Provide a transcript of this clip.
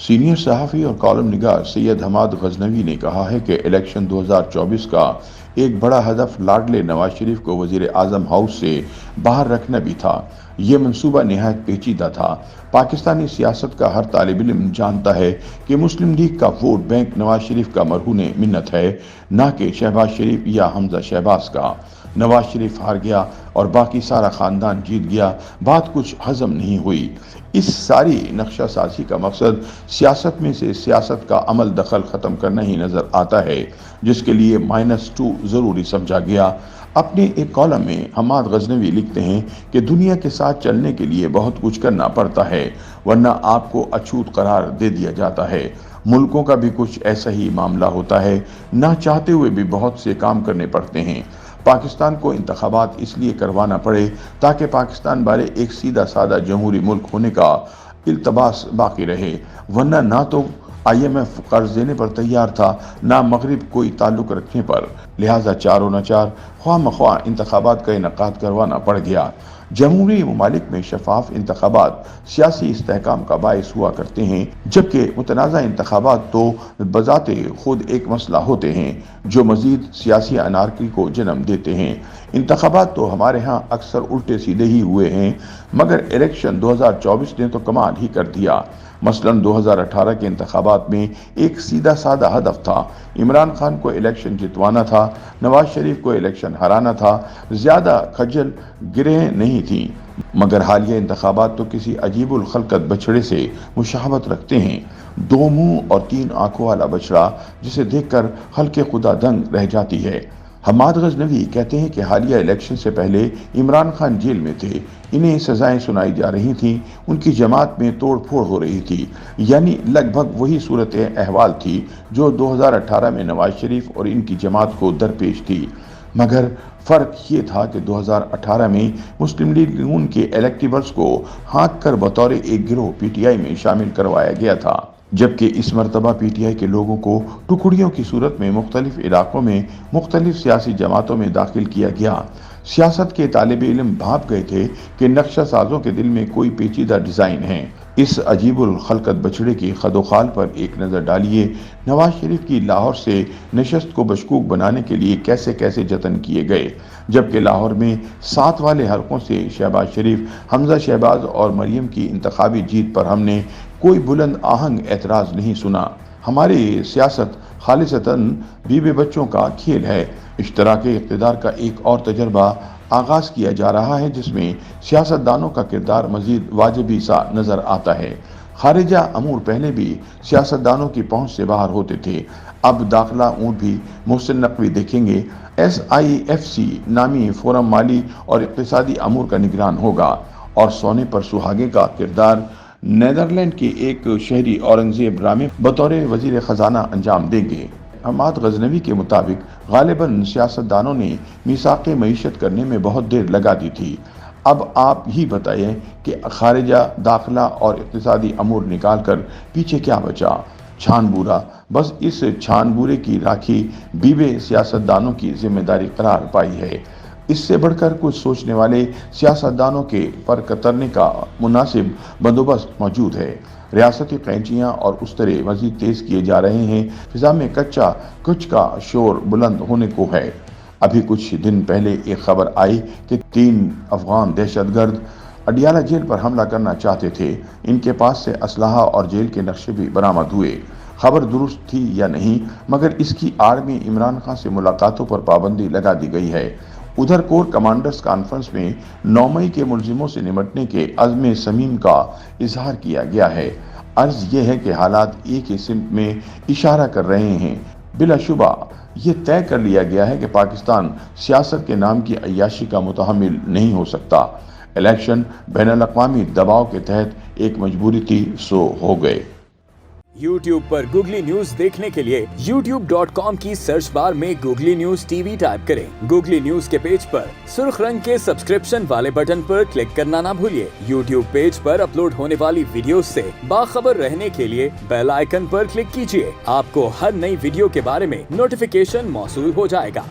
Senior صحافی اور column نگار سید حماد غزنوی نے کہا ہے کہ الیکشن 2024 کا ایک بڑا ہدف لاڈلے نواز شریف کو وزیر اعظم ہاؤس سے باہر رکھنا بھی تھا۔ یہ منصوبہ نہایت پیچیدہ تھا۔ پاکستانی سیاست کا ہر طالب علم جانتا ہے کہ مسلم لیگ کا ووٹ بینک نواز شریف کا مرہون منت ہے، نہ کہ شہباز شریف یا حمزہ شہباز کا۔ نواز شریف ہار گیا اور باقی سارا خاندان جیت گیا، بات کچھ ہضم نہیں ہوئی۔ اس ساری نقشہ سازی کا مقصد سیاست میں سے سیاست کا عمل دخل ختم کرنا ہی نظر آتا ہے، جس کے لیے -2 ضروری سمجھا گیا۔ اپنے ایک کالم میں حماد غزنوی لکھتے ہیں کہ دنیا کے ساتھ چلنے کے لیے بہت کچھ کرنا پڑتا ہے، ورنہ آپ کو اچھوت قرار دے دیا جاتا ہے۔ ملکوں کا بھی کچھ ایسا ہی معاملہ ہوتا ہے، نہ چاہتے ہوئے بھی بہت سے کام کرنے پڑتے ہیں۔ پاکستان کو انتخابات اس لیے کروانا پڑے تاکہ پاکستان بارے ایک سیدھا سادہ جمہوری ملک ہونے کا التباس باقی رہے، ورنہ نہ تو IMF قرض دینے پر تیار تھا، نہ مغرب کوئی تعلق رکھنے پر، لہٰذا چاروں نہ چار خواہ مخواہ انتخابات کا انعقاد کروانا پڑ گیا۔ جمہوری ممالک میں شفاف انتخابات سیاسی استحکام کا باعث ہوا کرتے ہیں، جبکہ متنازع انتخابات تو بذات خود ایک مسئلہ ہوتے ہیں جو مزید سیاسی انارکی کو جنم دیتے ہیں۔ انتخابات تو ہمارے ہاں اکثر الٹے سیدھے ہی ہوئے ہیں، مگر الیکشن 2024 نے تو کمال ہی کر دیا۔ مثلاً 2018 کے انتخابات میں ایک سیدھا سادہ ہدف تھا، عمران خان کو الیکشن جتوانا تھا، نواز شریف کو الیکشن ہرانا تھا، زیادہ کھجل گرہیں نہیں تھیں۔ مگر حالیہ انتخابات تو کسی عجیب الخلقت بچڑے سے مشابہت رکھتے ہیں، 2 منہ اور 3 آنکھوں والا بچڑا جسے دیکھ کر خلق خدا دنگ رہ جاتی ہے۔ حماد غزنوی کہتے ہیں کہ حالیہ الیکشن سے پہلے عمران خان جیل میں تھے، انہیں سزائیں سنائی جا رہی تھیں، ان کی جماعت میں توڑ پھوڑ ہو رہی تھی، یعنی لگ بھگ وہی صورت احوال تھی جو 2018 میں نواز شریف اور ان کی جماعت کو درپیش تھی۔ مگر فرق یہ تھا کہ 2018 میں مسلم لیگ نون کے الیکٹیبلز کو ہانک کر بطور ایک گروہ PTI میں شامل کروایا گیا تھا، جبکہ اس مرتبہ PTI کے لوگوں کو ٹکڑیوں کی صورت میں مختلف علاقوں میں مختلف سیاسی جماعتوں میں داخل کیا گیا۔ سیاست کے طالب علم بھانپ گئے تھے کہ نقشہ سازوں کے دل میں کوئی پیچیدہ ڈیزائن ہے۔ اس عجیب الخلقت بچڑے کی خد و خال پر ایک نظر ڈالیے۔ نواز شریف کی لاہور سے نشست کو مشکوک بنانے کے لیے کیسے کیسے جتن کیے گئے، جبکہ لاہور میں 7 والے حلقوں سے شہباز شریف، حمزہ شہباز اور مریم کی انتخابی جیت پر ہم نے کوئی بلند آہنگ اعتراض نہیں سنا۔ ہماری سیاست خالصتاً بیوے بچوں کا کھیل ہے۔ اشتراک اقتدار کا ایک اور تجربہ آغاز کیا جا رہا ہے، جس میں سیاستدانوں کا کردار مزید واجبی سا نظر آتا ہے۔ خارجہ امور پہلے بھی سیاستدانوں کی پہنچ سے باہر ہوتے تھے، اب داخلہ امور بھی محسن نقوی دیکھیں گے۔ SIFC نامی فورم مالی اور اقتصادی امور کا نگران ہوگا، اور سونے پر سہاگے کا کردار نیدرلینڈ کے ایک شہری اورنگزیب رامے بطور وزیر خزانہ انجام دیں گے۔ حماد غزنوی کے مطابق غالباً سیاستدانوں نے میثاق معیشت کرنے میں بہت دیر لگا دی تھی۔ اب آپ ہی بتائیں کہ خارجہ، داخلہ اور اقتصادی امور نکال کر پیچھے کیا بچا؟ چھان بورا۔ بس اس چھان بورے کی راکھی بیوے سیاستدانوں کی ذمہ داری قرار پائی ہے۔ اس سے بڑھ کر کچھ سوچنے والے سیاستدانوں کے پر کترنے کا مناسب بندوبست موجود ہے۔ ریاستی قینچیاں اور استرے مزید تیز کیے جا رہے ہیں، فضا میں کچا کچھ کا شور بلند ہونے کو ہے۔ ابھی کچھ دن پہلے ایک خبر آئی کہ 3 افغان دہشت گرد اڈیالہ جیل پر حملہ کرنا چاہتے تھے۔ ان کے پاس سے اسلحہ اور جیل کے نقشے بھی برآمد ہوئے۔ خبر درست تھی یا نہیں، مگر اس کی آڑ میں عمران خان سے ملاقاتوں پر پابندی لگا دی گئی ہے۔ ادھر کور کمانڈرز کانفرنس میں 9 مئی کے ملزموں سے نمٹنے کے عزم صمیم کا اظہار کیا گیا ہے۔ عرض یہ ہے کہ حالات ایک ہی سمت میں اشارہ کر رہے ہیں۔ بلا شبہ یہ طے کر لیا گیا ہے کہ پاکستان سیاست کے نام کی عیاشی کا متحمل نہیں ہو سکتا۔ الیکشن بین الاقوامی دباؤ کے تحت ایک مجبوری تھی، سو ہو گئے۔ YouTube پر گوگلی نیوز دیکھنے کے لیے youtube.com کی سرچ بار میں گوگلی نیوز TV ٹائپ کریں۔ گوگلی نیوز کے پیج پر سرخ رنگ کے سبسکرپشن والے بٹن پر کلک کرنا نہ بھولیے۔ YouTube پیج پر اپلوڈ ہونے والی ویڈیوز سے باخبر رہنے کے لیے بیل آئیکن پر کلک کیجیے۔ آپ کو ہر نئی ویڈیو کے بارے میں نوٹیفیکیشن موصول ہو جائے گا۔